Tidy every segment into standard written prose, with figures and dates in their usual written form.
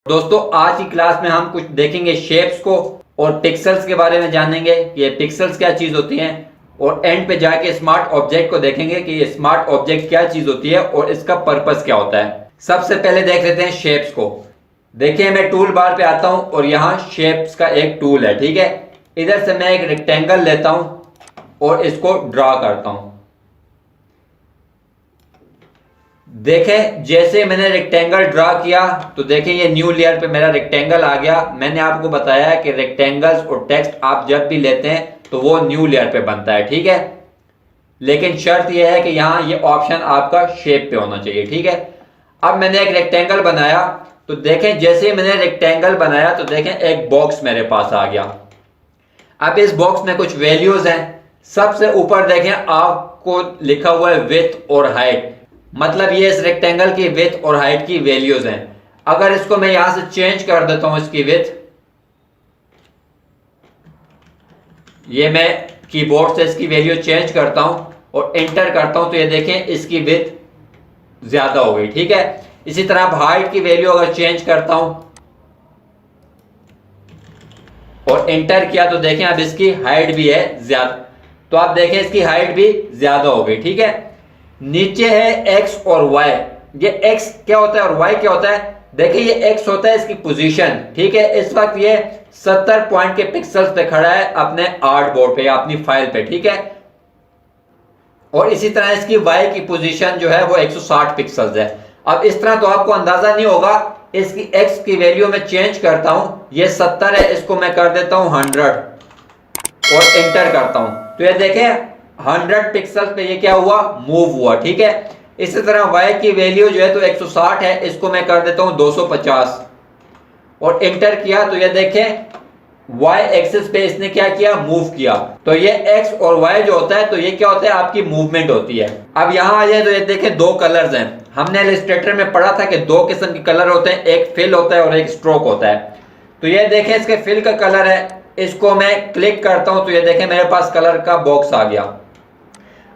दोस्तों आज की क्लास में हम कुछ देखेंगे शेप्स को और पिक्सेल्स के बारे में जानेंगे कि ये पिक्सेल्स क्या चीज होती हैं और एंड पे जाके स्मार्ट ऑब्जेक्ट को देखेंगे कि ये स्मार्ट ऑब्जेक्ट क्या चीज होती है और इसका पर्पस क्या होता है। सबसे पहले देख लेते हैं शेप्स को। देखिए मैं टूल बार पे आता हूं और यहाँ शेप्स का एक टूल है, ठीक है। इधर से मैं एक रेक्टेंगल लेता हूं और इसको ड्रॉ करता हूं। देखें जैसे मैंने रेक्टेंगल ड्रॉ किया तो देखें ये न्यू लेयर पे मेरा रेक्टेंगल आ गया। मैंने आपको बताया कि रेक्टेंगल्स और टेक्स्ट आप जब भी लेते हैं तो वो न्यू लेयर पे बनता है, ठीक है। लेकिन शर्त यह है कि यहाँ ये ऑप्शन आपका शेप पे होना चाहिए, ठीक है। अब मैंने एक रेक्टेंगल बनाया तो देखें जैसे मैंने रेक्टेंगल बनाया तो देखें एक बॉक्स मेरे पास आ गया। अब इस बॉक्स में कुछ वैल्यूज हैं। सबसे ऊपर देखें आपको लिखा हुआ है विड्थ और हाइट, मतलब ये इस रेक्टेंगल की विड्थ और हाइट की वैल्यूज हैं। अगर इसको मैं यहां से चेंज कर देता हूं, इसकी विड्थ, ये मैं कीबोर्ड से इसकी वैल्यू चेंज करता हूं और एंटर करता हूं तो ये देखें इसकी विड्थ ज्यादा हो गई, ठीक है। इसी तरह अब हाइट की वैल्यू अगर चेंज करता हूं और एंटर किया तो देखें अब इसकी हाइट भी है ज्यादा, तो आप देखें इसकी हाइट भी ज्यादा हो गई, ठीक है। नीचे है x और y। ये x क्या होता है और y क्या होता है? देखिए ये x होता है इसकी पोजीशन, ठीक है। इस वक्त ये 70 पॉइंट के पिक्सल्स पे खड़ा है अपने आर्ट बोर्ड पे या अपनी फाइल पे, ठीक है। और इसी तरह इसकी y की पोजीशन जो है वो 160 पिक्सल्स है। अब इस तरह तो आपको अंदाजा नहीं होगा। इसकी x की वैल्यू में चेंज करता हूं, ये 70 है, इसको मैं कर देता हूं 100 और एंटर करता हूं तो ये देखें 100 पिक्सल पे ये क्या हुआ, मूव हुआ, ठीक है। इसी तरह y की वैल्यू जो है तो 160 है, इसको मैं कर देता हूं 250 और एंटर किया तो ये देखें y एक्सिस पे इसने क्या किया, मूव किया। तो ये x और y जो होता है तो ये क्या होता है, आपकी मूवमेंट होती है। अब यहां आ जाए तो ये देखें दो कलर्स हैं। हमने इलस्ट्रेटर में पढ़ा था कि दो किस्म के कलर होते हैं, एक फिल होता है और एक स्ट्रोक होता है। तो ये देखें इसके फिल का कलर है, इसको मैं क्लिक करता हूं तो ये देखें मेरे पास कलर का बॉक्स आ गया।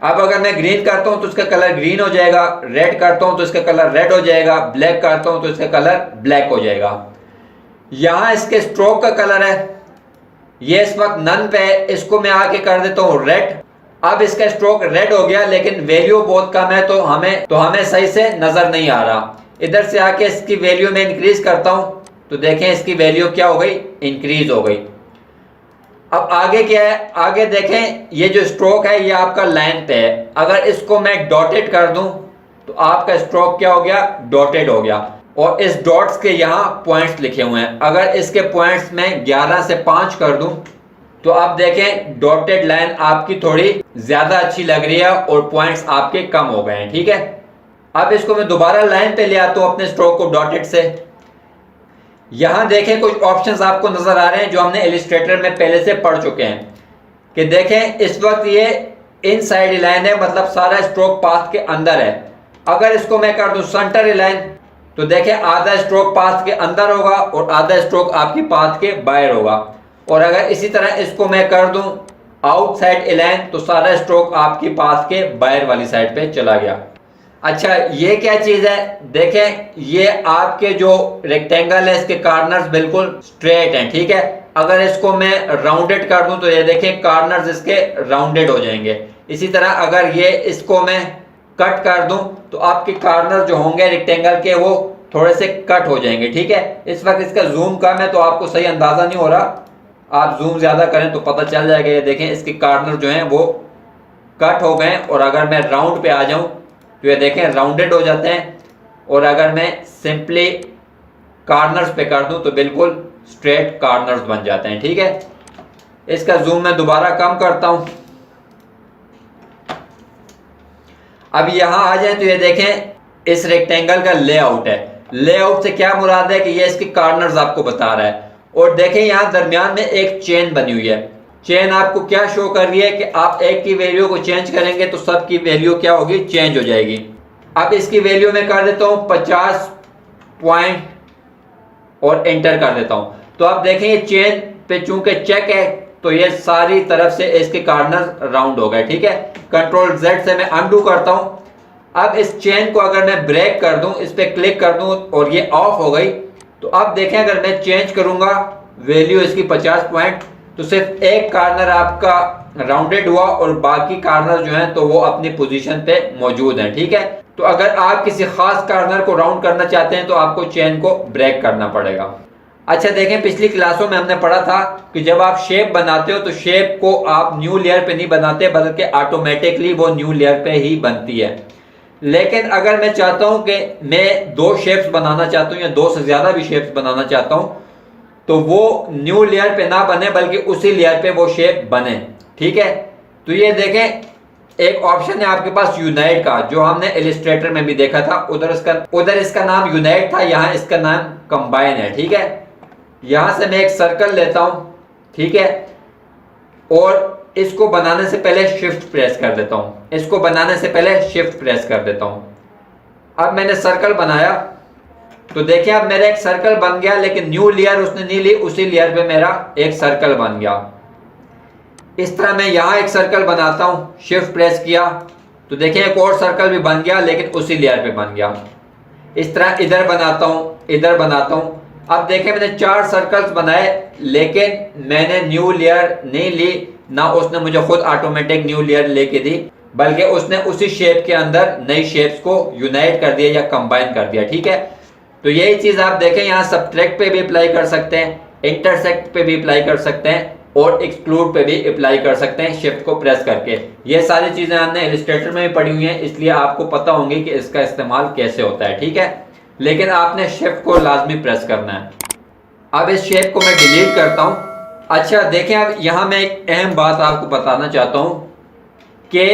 अब अगर मैं ग्रीन करता हूं तो इसका कलर ग्रीन हो जाएगा, रेड करता हूं तो इसका कलर रेड हो जाएगा, ब्लैक करता हूं तो इसका कलर ब्लैक हो जाएगा। यहां इसके स्ट्रोक का कलर है, ये इस वक्त नन पे है, इसको मैं आके कर देता हूं रेड। अब इसका स्ट्रोक रेड हो गया लेकिन वैल्यू बहुत कम है तो हमें सही से नजर नहीं आ रहा। इधर से आके इसकी वैल्यू में इंक्रीज करता हूं तो देखें इसकी वैल्यू क्या हो गई, इंक्रीज हो गई। अब आगे क्या है, आगे देखें ये जो स्ट्रोक है ये आपका लाइन पे है। अगर इसको मैं डॉटेड कर दूं तो आपका स्ट्रोक क्या हो गया, डॉटेड हो गया। और इस डॉट्स के यहाँ पॉइंट्स लिखे हुए हैं। अगर इसके पॉइंट्स में 11 से 5 कर दूं तो आप देखें डॉटेड लाइन आपकी थोड़ी ज्यादा अच्छी लग रही है और पॉइंट्स आपके कम हो गए हैं, ठीक है। अब इसको मैं दोबारा लाइन पे ले आता हूं अपने स्ट्रोक को डॉटेड से। यहां देखें कुछ ऑप्शंस आपको नजर आ रहे हैं जो हमने इलस्ट्रेटर में पहले से पढ़ चुके हैं कि देखें इस वक्त ये इनसाइड लाइन है, मतलब सारा स्ट्रोक पाथ के अंदर है। अगर इसको मैं कर दूं सेंटर लाइन तो देखें आधा स्ट्रोक पाथ के अंदर होगा और आधा स्ट्रोक आपकी पाथ के बाहर होगा। और अगर इसी तरह इसको मैं कर दूं आउटसाइड लाइन तो सारा स्ट्रोक आपकी पाथ के बाहर वाली साइड पे चला गया। अच्छा ये क्या चीज है, देखें ये आपके जो रेक्टेंगल है इसके कॉर्नर्स बिल्कुल स्ट्रेट हैं, ठीक है। अगर इसको मैं राउंडेड कर दूं तो ये देखें कॉर्नर्स इसके राउंडेड हो जाएंगे। इसी तरह अगर ये इसको मैं कट कर दूं तो आपके कॉर्नर जो होंगे रेक्टेंगल के वो थोड़े से कट हो जाएंगे, ठीक है। इस वक्त इसका जूम कम है तो आपको सही अंदाजा नहीं हो रहा, आप जूम ज्यादा करें तो पता चल जाएगा। ये देखें इसके कॉर्नर जो हैं वो कट हो गए और अगर मैं राउंड पे आ जाऊं तो ये देखें राउंडेड हो जाते हैं। और अगर मैं सिंपली कॉर्नर्स पे कर दूं तो बिल्कुल स्ट्रेट कॉर्नर्स बन जाते हैं, ठीक है। इसका जूम मैं दोबारा कम करता हूं। अब यहां आ जाए तो ये देखें इस रेक्टेंगल का लेआउट है। लेआउट से क्या मुराद है कि ये इसके कॉर्नर्स आपको बता रहा है। और देखें यहां दरमियान में एक चेन बनी हुई है। चेन आपको क्या शो कर रही है कि आप एक की वैल्यू को चेंज करेंगे तो सब की वैल्यू क्या होगी, चेंज हो जाएगी। अब इसकी वैल्यू में कर देता हूं 50 पॉइंट और एंटर कर देता हूं तो आप देखें ये चेन पे चूंकि चेक है तो ये सारी तरफ से इसके कॉर्नर राउंड हो गए, ठीक है। कंट्रोल Z से मैं अनडू करता हूं। अब इस चेन को अगर मैं ब्रेक कर दूं, इस पे क्लिक कर दूं और ये ऑफ हो गई तो अब देखें अगर मैं चेंज करूंगा वैल्यू इसकी 50 पॉइंट, तो सिर्फ एक कार्नर आपका राउंडेड हुआ और बाकी कार्नर जो है तो वो अपनी पोजीशन पे मौजूद हैं। ठीक है, तो अगर आप किसी खास कार्नर को राउंड करना चाहते हैं तो आपको चेन को ब्रेक करना पड़ेगा। अच्छा देखें, पिछली क्लासों में हमने पढ़ा था कि जब आप शेप बनाते हो तो शेप को आप न्यू लेयर पे नहीं बनाते, बल्कि ऑटोमेटिकली वो न्यू लेयर पे ही बनती है। लेकिन अगर मैं चाहता हूं कि मैं 2 शेप्स बनाना चाहता हूं या 2 से ज्यादा भी शेप्स बनाना चाहता हूं, तो वो न्यू लेयर पे ना बने बल्कि उसी लेयर पे वो शेप बने। ठीक है, तो ये देखें, एक ऑप्शन है आपके पास यूनाइट का, जो हमने इलस्ट्रेटर में भी देखा था। उधर इसका नाम यूनाइट था, यहाँ इसका नाम कंबाइन है। ठीक है, यहां से मैं एक सर्कल लेता हूं, ठीक है, और इसको बनाने से पहले शिफ्ट प्रेस कर देता हूं। इसको बनाने से पहले शिफ्ट प्रेस कर देता हूं। अब मैंने सर्कल बनाया, तो देखिए अब मेरा एक सर्कल बन गया, लेकिन न्यू लेयर उसने नहीं ली, उसी लेयर पे मेरा एक सर्कल बन गया। इस तरह मैं यहां एक सर्कल बनाता हूं, शिफ्ट प्रेस किया तो देखिए एक और सर्कल भी बन गया, लेकिन उसी लेयर पे बन गया। इस तरह इधर बनाता हूं, इधर बनाता हूं। अब देखें मैंने 4 सर्कल्स बनाए, लेकिन मैंने न्यू लेयर नहीं ली, ना उसने मुझे खुद ऑटोमेटिक न्यू लेयर लेके दी, बल्कि उसने उसी शेप के अंदर नई शेप्स को यूनाइट कर दिया या कंबाइन कर दिया। ठीक है, तो यही चीज आप देखें यहाँ सब्ट्रैक्ट पे भी अप्लाई कर सकते हैं, इंटरसेक्ट पे भी अप्लाई कर सकते हैं और एक्सक्लूड पे भी अप्लाई कर सकते हैं शिफ्ट को प्रेस करके। ये सारी चीजें हमने इलस्ट्रेटर में भी पढ़ी हुई हैं, इसलिए आपको पता होंगी कि इसका इस्तेमाल कैसे होता है। ठीक है, लेकिन आपने शिफ्ट को लाजमी प्रेस करना है। अब इस शेप को मैं डिलीट करता हूं। अच्छा देखें, अब यहां मैं एक अहम बात आपको बताना चाहता हूं कि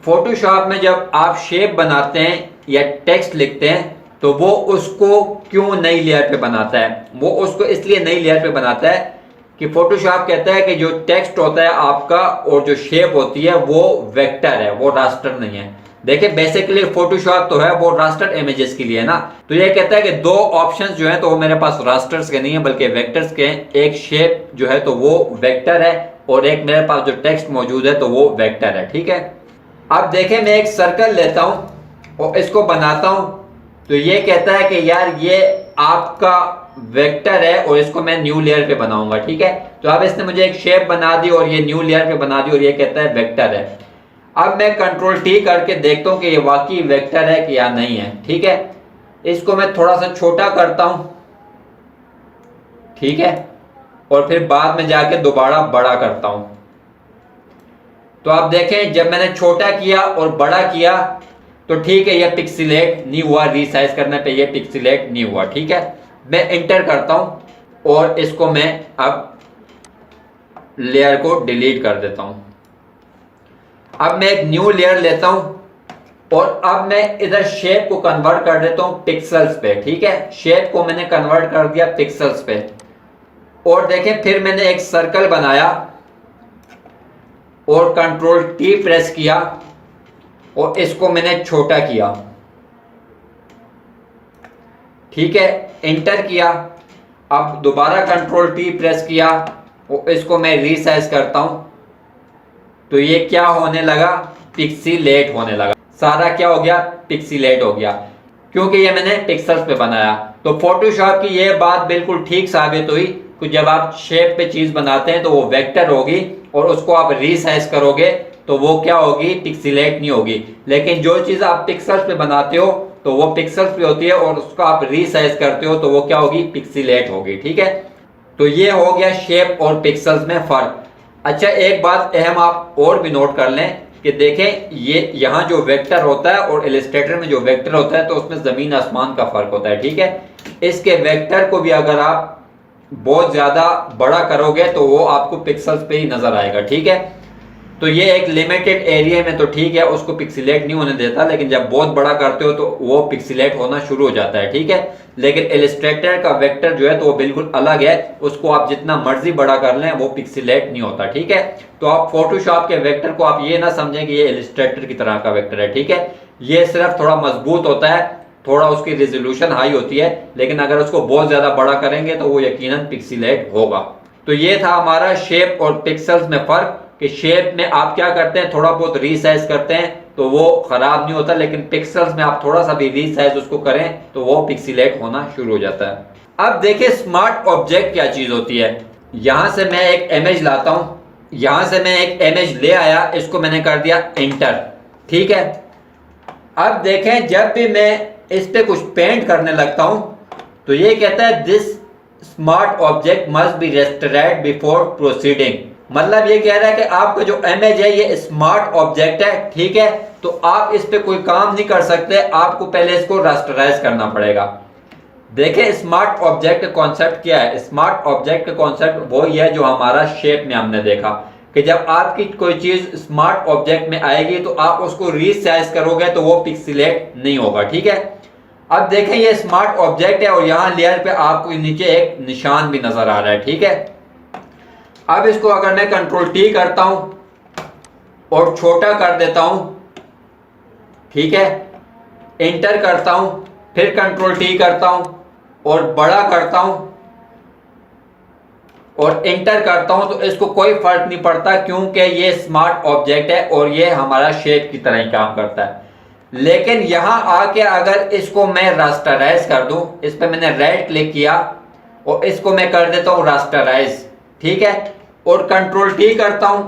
फोटोशॉप में जब आप शेप बनाते हैं या टेक्स्ट लिखते हैं तो वो उसको क्यों नई लेयर पे बनाता है। वो उसको इसलिए नई लेयर पे बनाता है कि फोटोशॉप कहता है कि जो टेक्स्ट होता है आपका और जो शेप होती है वो वेक्टर है, वो रास्टर नहीं है। देखिए बेसिकली फोटोशॉप तो है वो रास्टर इमेजेस के लिए है ना, तो ये कहता है कि 2 ऑप्शंस जो है तो वो मेरे पास रास्टर्स के नहीं है बल्कि वेक्टर्स के हैं। एक शेप जो है तो वो वेक्टर है और एक मेरे पास जो टेक्स्ट मौजूद है तो वो वेक्टर है। ठीक है, अब देखें मैं एक सर्कल लेता हूं और इसको बनाता हूं, तो ये कहता है कि यार ये आपका वेक्टर है और इसको मैं न्यू लेयर पे बनाऊंगा। ठीक है, तो अब इसने मुझे एक शेप बना दी और ये न्यू लेयर पे बना दी और ये कहता है वेक्टर है। अब मैं कंट्रोल T करके देखता हूं कि ये वाकई वेक्टर है कि या नहीं है। ठीक है, इसको मैं थोड़ा सा छोटा करता हूं, ठीक है, और फिर बाद में जाके दोबारा बड़ा करता हूं। तो आप देखें जब मैंने छोटा किया और बड़ा किया तो ठीक है, ये पिक्सेलेट नहीं हुआ, रीसाइज करने पे ये पिक्सेलेट नहीं हुआ। ठीक है, मैं इंटर करता हूं और इसको मैं अब लेयर को डिलीट कर देता हूं। अब मैं एक न्यू लेयर लेता हूं और अब मैं इधर शेप को कन्वर्ट कर देता हूं पिक्सल्स पे। ठीक है, शेप को मैंने कन्वर्ट कर दिया पिक्सल्स पे और देखें फिर मैंने एक सर्कल बनाया और कंट्रोल T प्रेस किया और इसको मैंने छोटा किया। ठीक है, इंटर किया। अब दोबारा कंट्रोल T प्रेस किया और इसको मैं रीसाइज करता हूं, तो ये क्या होने लगा, पिक्सेलेट होने लगा। सारा क्या हो गया, पिक्सेलेट हो गया, क्योंकि ये मैंने पिक्सल्स पे बनाया। तो फोटोशॉप की ये बात बिल्कुल ठीक साबित हुई कि जब आप शेप पे चीज बनाते हैं तो वो वेक्टर होगी और उसको आप रीसाइज करोगे तो वो क्या होगी, पिक्सेलेट नहीं होगी। लेकिन जो चीज आप पिक्सल्स पे बनाते हो तो वो पिक्सल्स पे होती है और उसको आप रीसाइज करते हो तो वो क्या होगी, पिक्सेलेट होगी। ठीक है, तो ये हो गया शेप और पिक्सल्स में फर्क। अच्छा एक बात अहम आप और भी नोट कर लें कि देखें ये यहाँ जो वेक्टर होता है और इलस्ट्रेटर में जो वेक्टर होता है तो उसमें जमीन आसमान का फर्क होता है। ठीक है, इसके वेक्टर को भी अगर आप बहुत ज्यादा बड़ा करोगे तो वो आपको पिक्सल्स पे ही नजर आएगा। ठीक है, तो ये एक लिमिटेड एरिया में तो ठीक है, उसको पिक्सेलेट नहीं होने देता, लेकिन जब बहुत बड़ा करते हो तो वो पिक्सेलेट होना शुरू हो जाता है। ठीक है, लेकिन इलस्ट्रेटर का वेक्टर जो है तो वो बिल्कुल अलग है, उसको आप जितना मर्जी बड़ा कर लें वो पिक्सेलेट नहीं होता। ठीक है, तो आप फोटोशॉप के वेक्टर को आप ये ना समझें कि ये इलस्ट्रेटर की तरह का वेक्टर है। ठीक है, ये सिर्फ थोड़ा मजबूत होता है, थोड़ा उसकी रेजोल्यूशन हाई होती है, लेकिन अगर उसको बहुत ज्यादा बड़ा करेंगे तो वो यकीनन पिक्सेलेट होगा। तो ये था हमारा शेप और पिक्सल्स में फर्क कि शेप में आप क्या करते हैं, थोड़ा बहुत रीसाइज करते हैं तो वो खराब नहीं होता, लेकिन पिक्सल्स में आप थोड़ा सा भी रीसाइज उसको करें तो वो पिक्सेलेट होना शुरू हो जाता है। अब देखिए स्मार्ट ऑब्जेक्ट क्या चीज होती है। यहां से मैं एक इमेज लाता हूं, यहां से मैं एक इमेज ले आया, इसको मैंने कर दिया एंटर, ठीक है। अब देखें जब भी मैं इस पे कुछ पेंट करने लगता हूं तो ये कहता है this smart object must be restored before proceeding. मतलब ये कह रहा है कि आपका जो इमेज है ये स्मार्ट ऑब्जेक्ट है, ठीक है, तो आप इस पे कोई काम नहीं कर सकते, आपको पहले इसको रास्टराइज करना पड़ेगा। देखिए स्मार्ट ऑब्जेक्ट का कॉन्सेप्ट क्या है। स्मार्ट ऑब्जेक्ट का कॉन्सेप्ट वो ही है जो हमारा शेप में हमने देखा कि जब आपकी कोई चीज स्मार्ट ऑब्जेक्ट में आएगी तो आप उसको रीसाइज करोगे तो वो पिक्सेलेट नहीं होगा, ठीक है। अब देखें ये स्मार्ट ऑब्जेक्ट है और यहां लेयर पे आपको नीचे एक निशान भी नजर आ रहा है, ठीक है। अब इसको अगर मैं कंट्रोल टी करता हूं और छोटा कर देता हूं, ठीक है, एंटर करता हूं, फिर कंट्रोल टी करता हूं और बड़ा करता हूं और एंटर करता हूं, तो इसको कोई फर्क नहीं पड़ता क्योंकि ये स्मार्ट ऑब्जेक्ट है और ये हमारा शेप की तरह ही काम करता है। लेकिन यहां आके अगर इसको मैं रास्टराइज कर दूं, इस पे मैंने राइट क्लिक किया और इसको मैं कर देता हूं रास्टराइज, ठीक है, और कंट्रोल टी करता हूं।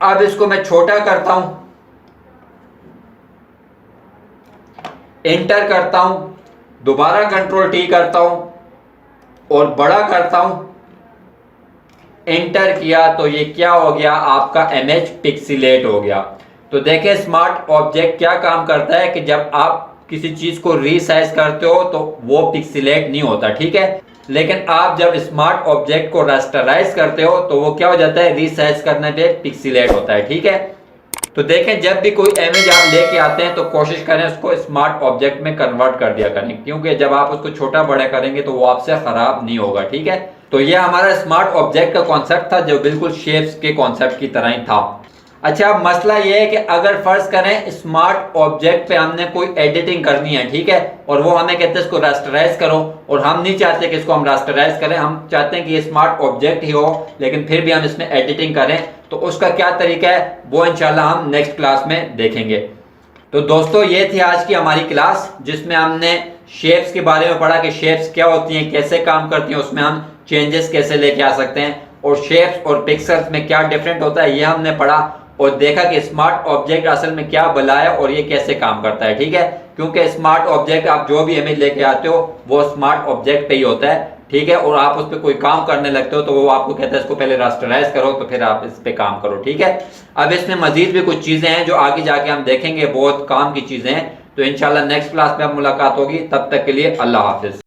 अब इसको मैं छोटा करता हूं, एंटर करता हूं, दोबारा कंट्रोल टी करता हूं और बड़ा करता हूं, एंटर किया, तो ये क्या हो गया, आपका इमेज पिक्सेलेट हो गया। तो देखिए स्मार्ट ऑब्जेक्ट क्या काम करता है कि जब आप किसी चीज को रीसाइज करते हो तो वो पिक्सेलेट नहीं होता, ठीक है। लेकिन आप जब स्मार्ट ऑब्जेक्ट को रास्टराइज करते हो तो वो क्या हो जाता है, रीसाइज करने पे पिक्सेलेट होता है, ठीक है। तो देखें जब भी कोई इमेज आप लेके आते हैं तो कोशिश करें उसको स्मार्ट ऑब्जेक्ट में कन्वर्ट कर दिया करें, क्योंकि जब आप उसको छोटा बड़ा करेंगे तो वो आपसे खराब नहीं होगा, ठीक है। तो ये हमारा स्मार्ट ऑब्जेक्ट का कॉन्सेप्ट था जो बिल्कुल शेप्स के कॉन्सेप्ट की तरह ही था। अच्छा अब मसला ये है कि अगर फर्ज करें स्मार्ट ऑब्जेक्ट पे हमने कोई एडिटिंग करनी है, ठीक है, और वो हमें कहते हैं इसको रास्टराइज करो, और हम नहीं चाहते कि इसको हम रास्टराइज करें, हम चाहते हैं कि ये स्मार्ट ऑब्जेक्ट ही हो लेकिन फिर भी हम इसमें एडिटिंग करें, तो उसका क्या तरीका है वो इंशाल्लाह हम नेक्स्ट क्लास में देखेंगे। तो दोस्तों ये थी आज की हमारी क्लास जिसमें हमने शेप्स के बारे में पढ़ा कि शेप्स क्या होती हैं, कैसे काम करती हैं, उसमें हम चेंजेस कैसे लेके आ सकते हैं, और शेप्स और पिक्सल्स में क्या डिफरेंट होता है ये हमने पढ़ा, और देखा कि स्मार्ट ऑब्जेक्ट असल में क्या भला है और ये कैसे काम करता है, ठीक है। क्योंकि स्मार्ट ऑब्जेक्ट आप जो भी इमेज लेके आते हो वो स्मार्ट ऑब्जेक्ट पे ही होता है, ठीक है, और आप उस पर कोई काम करने लगते हो तो वो आपको कहता है इसको पहले रास्टराइज करो तो फिर आप इस पे काम करो, ठीक है। अब इसमें मजीद भी कुछ चीजें हैं जो आगे जाके हम देखेंगे, बहुत काम की चीजें हैं। तो इंशाल्लाह नेक्स्ट क्लास में अब मुलाकात होगी, तब तक के लिए अल्लाह हाफिज।